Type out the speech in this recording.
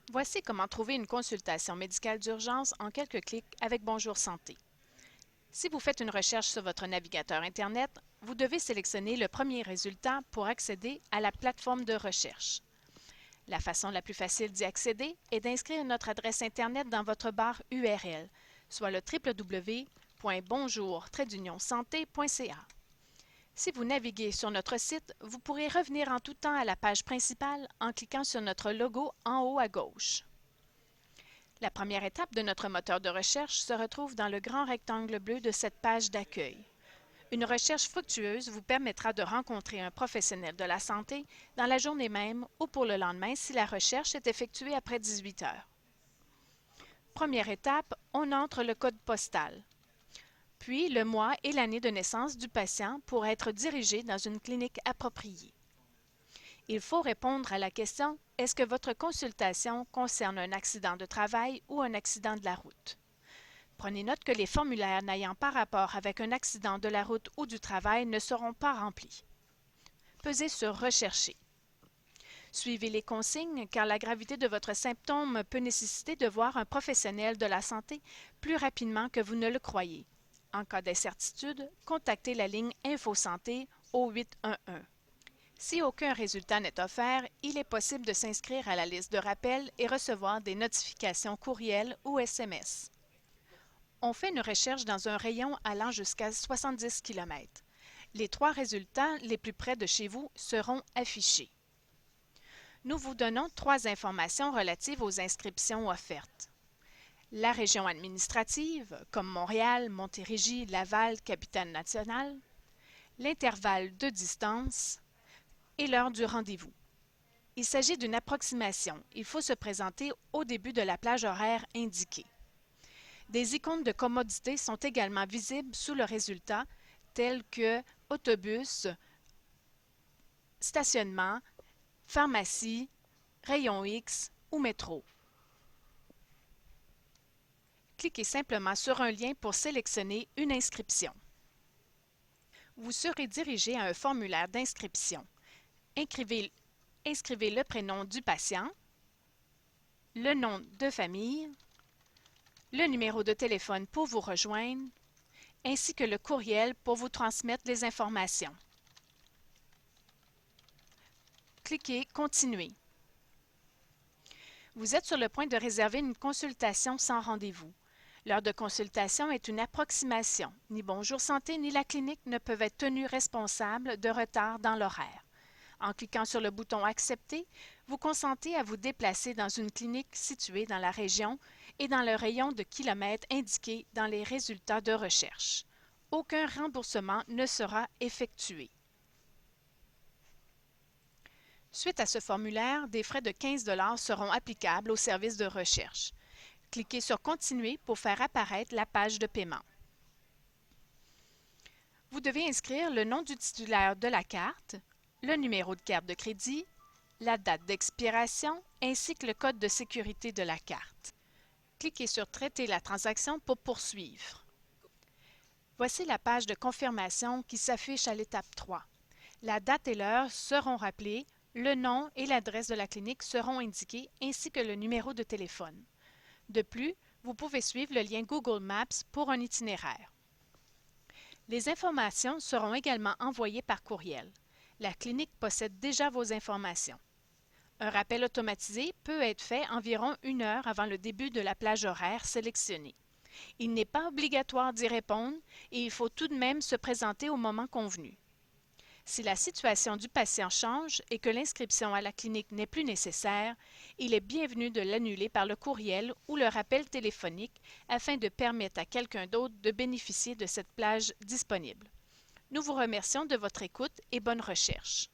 Voici comment trouver une consultation médicale d'urgence en quelques clics avec Bonjour Santé. Si vous faites une recherche sur votre navigateur Internet, vous devez sélectionner le premier résultat pour accéder à la plateforme de recherche. La façon la plus facile d'y accéder est d'inscrire notre adresse Internet dans votre barre URL, soit le www.bonjour-santé.ca. Si vous naviguez sur notre site, vous pourrez revenir en tout temps à la page principale en cliquant sur notre logo en haut à gauche. La première étape de notre moteur de recherche se retrouve dans le grand rectangle bleu de cette page d'accueil. Une recherche fructueuse vous permettra de rencontrer un professionnel de la santé dans la journée même ou pour le lendemain si la recherche est effectuée après 18 heures. Première étape, on entre le code postal, puis le mois et l'année de naissance du patient pour être dirigé dans une clinique appropriée. Il faut répondre à la question « Est-ce que votre consultation concerne un accident de travail ou un accident de la route? » Prenez note que les formulaires n'ayant pas rapport avec un accident de la route ou du travail ne seront pas remplis. Pesez sur « Rechercher ». Suivez les consignes car la gravité de votre symptôme peut nécessiter de voir un professionnel de la santé plus rapidement que vous ne le croyez. En cas d'incertitude, contactez la ligne InfoSanté au 811. Si aucun résultat n'est offert, il est possible de s'inscrire à la liste de rappel et recevoir des notifications courriel ou SMS. On fait une recherche dans un rayon allant jusqu'à 70 km. Les 3 résultats les plus près de chez vous seront affichés. Nous vous donnons 3 informations relatives aux inscriptions offertes. La région administrative, comme Montréal, Montérégie, Laval, Capitale-Nationale, l'intervalle de distance, et l'heure du rendez-vous. Il s'agit d'une approximation. Il faut se présenter au début de la plage horaire indiquée. Des icônes de commodité sont également visibles sous le résultat, telles que autobus, stationnement, pharmacie, rayon X ou métro. Cliquez simplement sur un lien pour sélectionner une inscription. Vous serez dirigé à un formulaire d'inscription. Inscrivez le prénom du patient, le nom de famille, le numéro de téléphone pour vous rejoindre, ainsi que le courriel pour vous transmettre les informations. Cliquez « Continuer ». Vous êtes sur le point de réserver une consultation sans rendez-vous. L'heure de consultation est une approximation. Ni Bonjour Santé ni la clinique ne peuvent être tenus responsables de retard dans l'horaire. En cliquant sur le bouton « Accepter », vous consentez à vous déplacer dans une clinique située dans la région et dans le rayon de kilomètres indiqué dans les résultats de recherche. Aucun remboursement ne sera effectué. Suite à ce formulaire, des frais de 15 $ seront applicables au service de recherche. Cliquez sur « Continuer » pour faire apparaître la page de paiement. Vous devez inscrire le nom du titulaire de la carte, le numéro de carte de crédit, la date d'expiration ainsi que le code de sécurité de la carte. Cliquez sur « Traiter la transaction » pour poursuivre. Voici la page de confirmation qui s'affiche à l'étape 3. La date et l'heure seront rappelées, le nom et l'adresse de la clinique seront indiqués ainsi que le numéro de téléphone. De plus, vous pouvez suivre le lien Google Maps pour un itinéraire. Les informations seront également envoyées par courriel. La clinique possède déjà vos informations. Un rappel automatisé peut être fait environ 1 heure avant le début de la plage horaire sélectionnée. Il n'est pas obligatoire d'y répondre et il faut tout de même se présenter au moment convenu. Si la situation du patient change et que l'inscription à la clinique n'est plus nécessaire, il est bienvenu de l'annuler par le courriel ou le rappel téléphonique afin de permettre à quelqu'un d'autre de bénéficier de cette plage disponible. Nous vous remercions de votre écoute et bonne recherche.